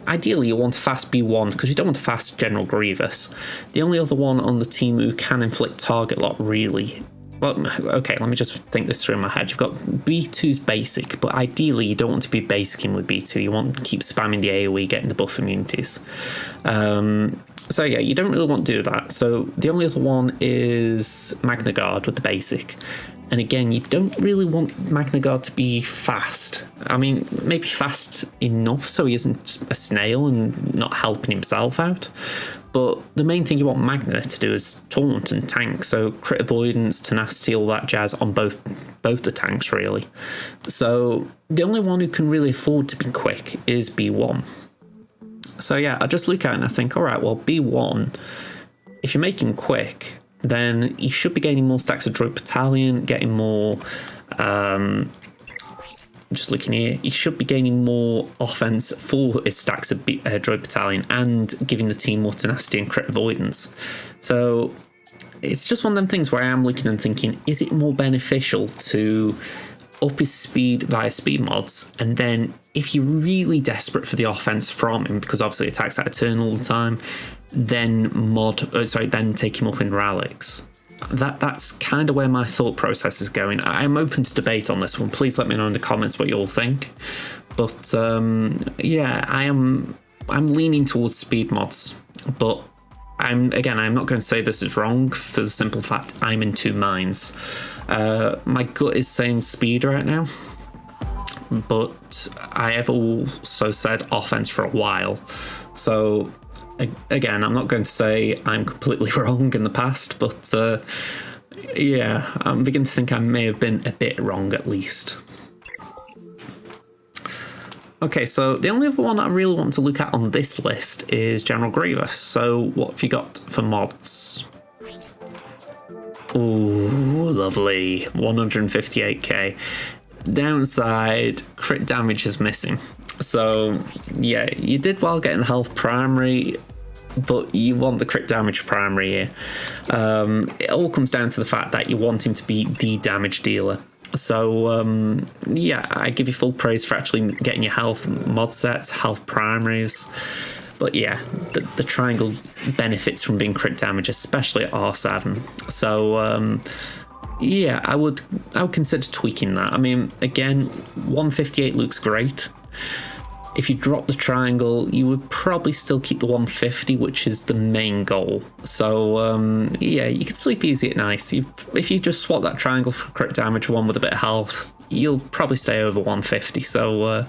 S1: ideally you want a fast B1 because you don't want a fast General Grievous. The only other one on the team who can inflict target lock really... Well, okay, let me just think this through in my head. You've got B2's basic, but ideally you don't want to be basicing with B2. You want to keep spamming the AoE, getting the buff immunities. So yeah, you don't really want to do that. So the only other one is Magnaguard with the basic. And again, you don't really want Magnaguard to be fast. I mean, maybe fast enough so he isn't a snail and not helping himself out. But the main thing you want Magna to do is taunt and tank, so crit avoidance, tenacity, all that jazz on both the tanks, really. So the only one who can really afford to be quick is B1. So yeah, I just look at it and I think, all right, well, B1, if you make him quick, then he should be gaining more stacks of Droid Battalion, getting more... just looking here, he should be gaining more offense for his stacks of Droid Battalion and giving the team more tenacity and crit avoidance. So it's just one of them things where I am looking and thinking, is it more beneficial to up his speed via speed mods, and then if you're really desperate for the offense from him, because obviously attacks out of turn all the time, then then take him up in relics. That's kind of where my thought process is going. I'm open to debate on this one. Please let me know in the comments what you all think. But yeah, I'm leaning towards speed mods, but I'm not going to say this is wrong for the simple fact I'm in two minds. My gut is saying speed right now, but I have also said offense for a while. So again, I'm not going to say I'm completely wrong in the past, but yeah, I'm beginning to think I may have been a bit wrong at least. Okay, so the only other one I really want to look at on this list is General Grievous. So what have you got for mods? Ooh, lovely. 158k. Downside, crit damage is missing. So yeah, you did well getting health primary, but you want the crit damage primary here. It all comes down to the fact that you want him to be the damage dealer. So yeah, I give you full praise for actually getting your health mod sets, health primaries. But yeah, the triangle benefits from being crit damage, especially at R7. So yeah, I would consider tweaking that. I mean, again, 158 looks great. If you drop the triangle, you would probably still keep the 150, which is the main goal. So yeah, you can sleep easy at night. If you just swap that triangle for crit damage, one with a bit of health, you'll probably stay over 150. So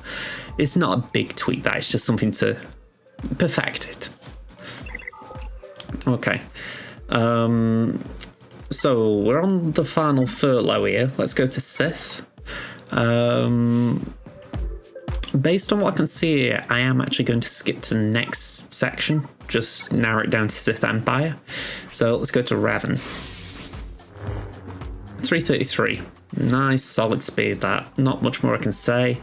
S1: it's not a big tweak, that it's just something to perfect it. Okay. So we're on the final furlough here. Let's go to Seth. Based on what I can see here, I am actually going to skip to the next section, just narrow it down to Sith Empire. So let's go to Revan. 333. Nice, solid speed, that. Not much more I can say.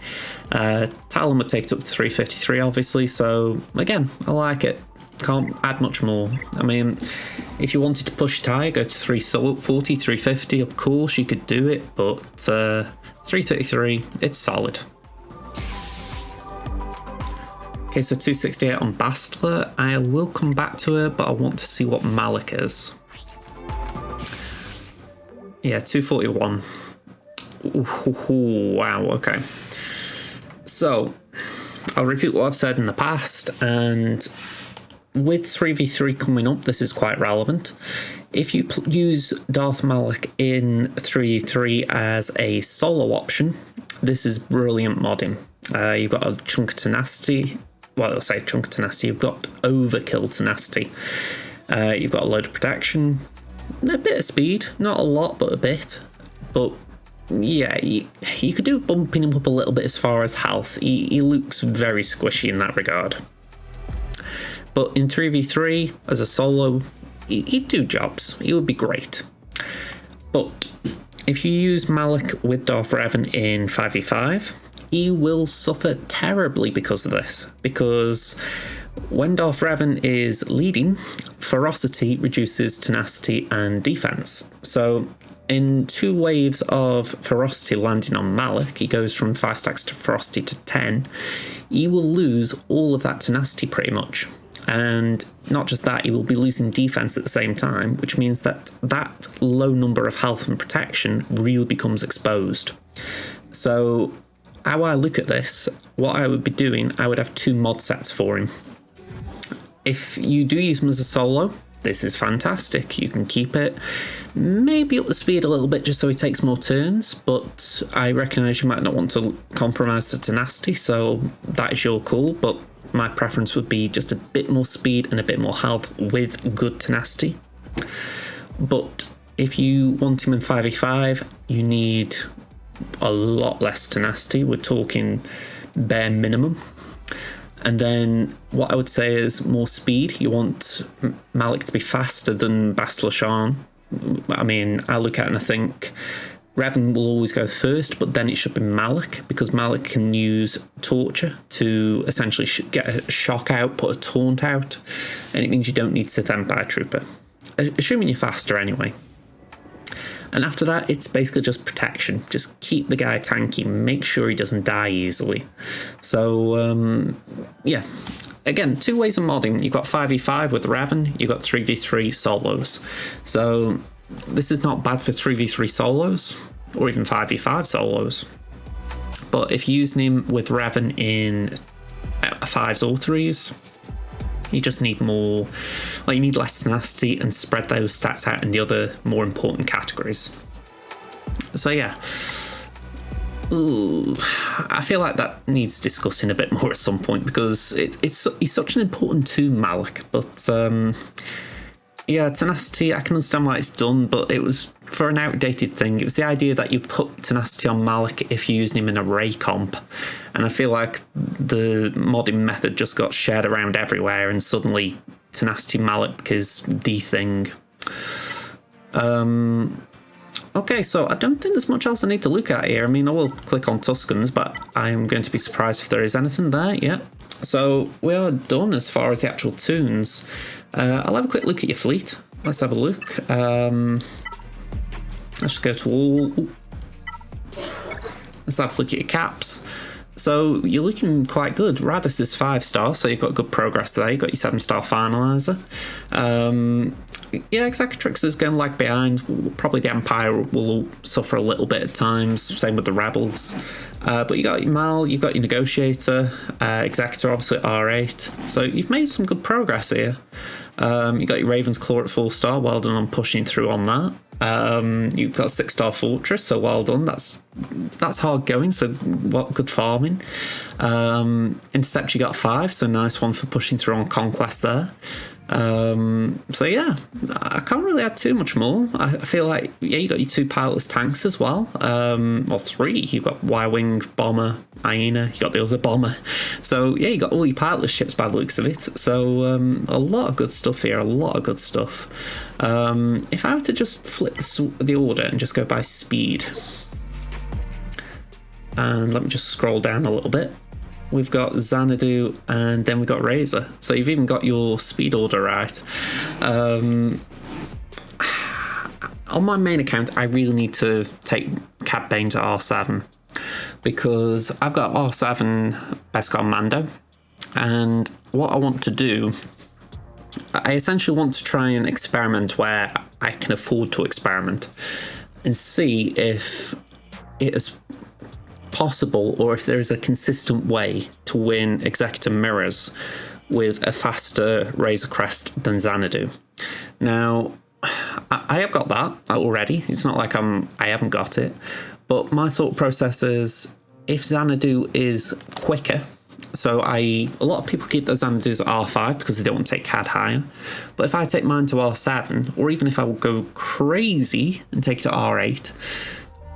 S1: Talon would take it up to 353, obviously, so again, I like it. Can't add much more. I mean, if you wanted to push it higher, go to 340, 350, of course you could do it, but 333, it's solid. Okay, so 268 on Bastila. I will come back to her, but I want to see what Malik is. Yeah, 241. Ooh, wow, okay. So, I'll repeat what I've said in the past, and with 3v3 coming up, this is quite relevant. If you use Darth Malik in 3v3 as a solo option, this is brilliant modding. You've got a chunk of tenacity. Well, I'll say chunk of tenacity. You've got overkill tenacity. You've got a load of protection. A bit of speed. Not a lot, but a bit. But yeah, you could do bumping him up a little bit as far as health. He looks very squishy in that regard. But in 3v3, as a solo, he'd do jobs. He would be great. But if you use Malik with Darth Revan in 5v5, he will suffer terribly because of this. Because when Darth Revan is leading, ferocity reduces tenacity and defense. So in 2 waves of ferocity landing on Malik, he goes from 5 stacks to ferocity to 10. He will lose all of that tenacity pretty much. And not just that, he will be losing defense at the same time, which means that that low number of health and protection really becomes exposed. So how I look at this, what I would be doing, I would have 2 mod sets for him. If you do use him as a solo, this is fantastic. You can keep it, maybe up the speed a little bit just so he takes more turns, but I recognise you might not want to compromise the tenacity, so that is your call, but my preference would be just a bit more speed and a bit more health with good tenacity. But if you want him in 5v5, you need a lot less tenacity. We're talking bare minimum. And then what I would say is more speed. You want Malik to be faster than Bastila Shan. I mean, I look at it and I think Revan will always go first, but then it should be Malik, because Malik can use torture to essentially get a shock out, put a taunt out, and it means you don't need Sith Empire Trooper. Assuming you're faster anyway. And after that, it's basically just protection. Just keep the guy tanky, make sure he doesn't die easily. So, yeah. Again, 2 ways of modding. You've got 5v5 with Revan, you've got 3v3 solos. So this is not bad for 3v3 solos, or even 5v5 solos. But if you're using him with Revan in 5s or 3s, you just need more, like, you need less tenacity and spread those stats out in the other more important categories. So yeah, ooh, I feel like that needs discussing a bit more at some point, because he's such an important tool, Malik. But yeah, tenacity, I can understand why it's done, but it was for an outdated thing. It was the idea that you put tenacity on Malik if you're using him in a Ray comp, and I feel like the modding method just got shared around everywhere, and suddenly tenacity Malik is the thing. Okay, so I don't think there's much else I need to look at here. I mean, I will click on Tuscans, but I'm going to be surprised if there is anything there. Yeah. So we are done as far as the actual tunes. I'll have a quick look at your fleet. Let's have a look. Let's just go to all. Let's have a look at your caps. So you're looking quite good. Radis is 5-star, so you've got good progress there. You've got your 7-star finalizer. Yeah, Executrix is going to lag behind. Probably the Empire will suffer a little bit at times. Same with the Rebels. But you got your Mal, you've got your Negotiator, Executor obviously at R8. So you've made some good progress here. You got your Raven's Claw at 4-star. Well done on pushing through on that. You've got 6-star Fortress, so well done. That's hard going, so what good farming. Intercept, you got 5, so nice one for pushing through on Conquest there. So yeah, I can't really add too much more. I feel like, yeah, you got your 2 pilotless tanks as well, or 3. You've got Y-Wing, Bomber, Hyena, you got the other Bomber. So yeah, you got all your pilotless ships by the looks of it. So a lot of good stuff here, a lot of good stuff. If I were to just flip the order and just go by speed, and let me just scroll down a little bit. We've got Xanadu, and then we've got Razor. So you've even got your speed order right. On my main account, I really need to take Cad Bane to R7, because I've got R7 Beskar Mando. And what I want to do, I essentially want to try and experiment where I can afford to experiment and see if it is possible or if there is a consistent way to win Executor Mirrors with a faster Razor Crest than Xanadu. Now, I have got that already. It's not like I haven't got it. But my thought process is, if Xanadu is quicker, so a lot of people keep their Xanadus at R5 because they don't want to take CAD higher. But if I take mine to R7, or even if I would go crazy and take it to R8,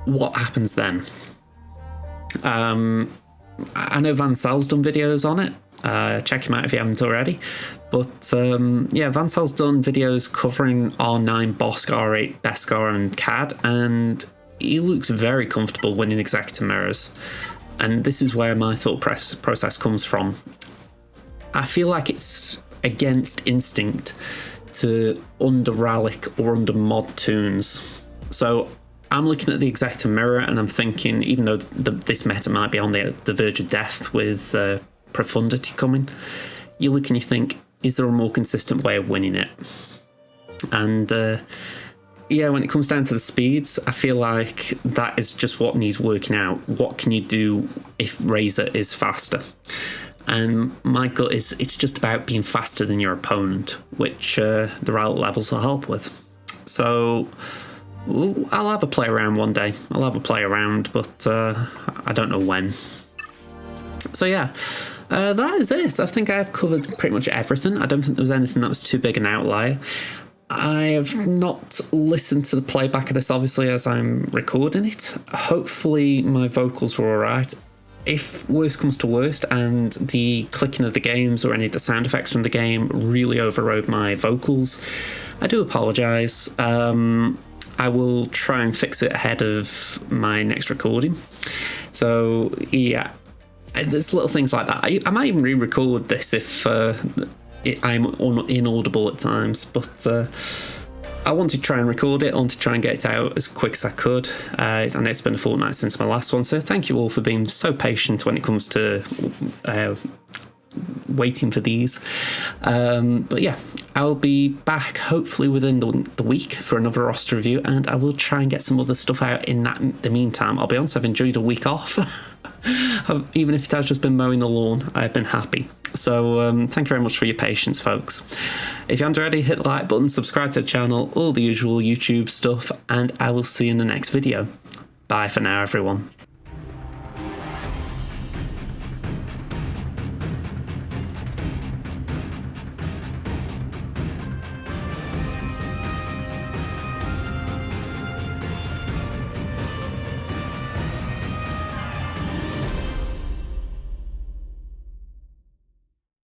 S1: what happens then? I know Van Sal's done videos on it. Check him out if you haven't already. But yeah, Van Sal's done videos covering R9, Bosk, R8, Beskar and CAD, and he looks very comfortable winning Executor Mirrors. And this is where my thought process comes from. I feel like it's against instinct to under Relic or under mod tunes. So I'm looking at the Executor Mirror and I'm thinking, even though this meta might be on the verge of death with Profundity coming, you look and you think, is there a more consistent way of winning it? And yeah, when it comes down to the speeds, I feel like that is just what needs working out. What can you do if Razor is faster? And my gut is it's just about being faster than your opponent, which the Relic levels will help with. So I'll have a play around one day. I'll have a play around, but I don't know when. So yeah, that is it. I think I've covered pretty much everything. I don't think there was anything that was too big an outlier. I have not listened to the playback of this, obviously, as I'm recording it. Hopefully my vocals were alright. If worst comes to worst and the clicking of the games or any of the sound effects from the game really overrode my vocals, I do apologise. I will try and fix it ahead of my next recording. So yeah, there's little things like that. I might even re-record this if I'm inaudible at times, but I wanted to try and record it. I wanted to try and get it out as quick as I could. I know it's been a fortnight since my last one, so thank you all for being so patient when it comes to waiting for these. But yeah, I'll be back hopefully within the week for another roster review, and I will try and get some other stuff out in the meantime. I'll be honest, I've enjoyed a week off. Even if it has just been mowing the lawn, I've been happy. So thank you very much for your patience, folks. If you haven't already, hit the like button, subscribe to the channel, all the usual YouTube stuff, and I will see you in the next video. Bye for now, everyone.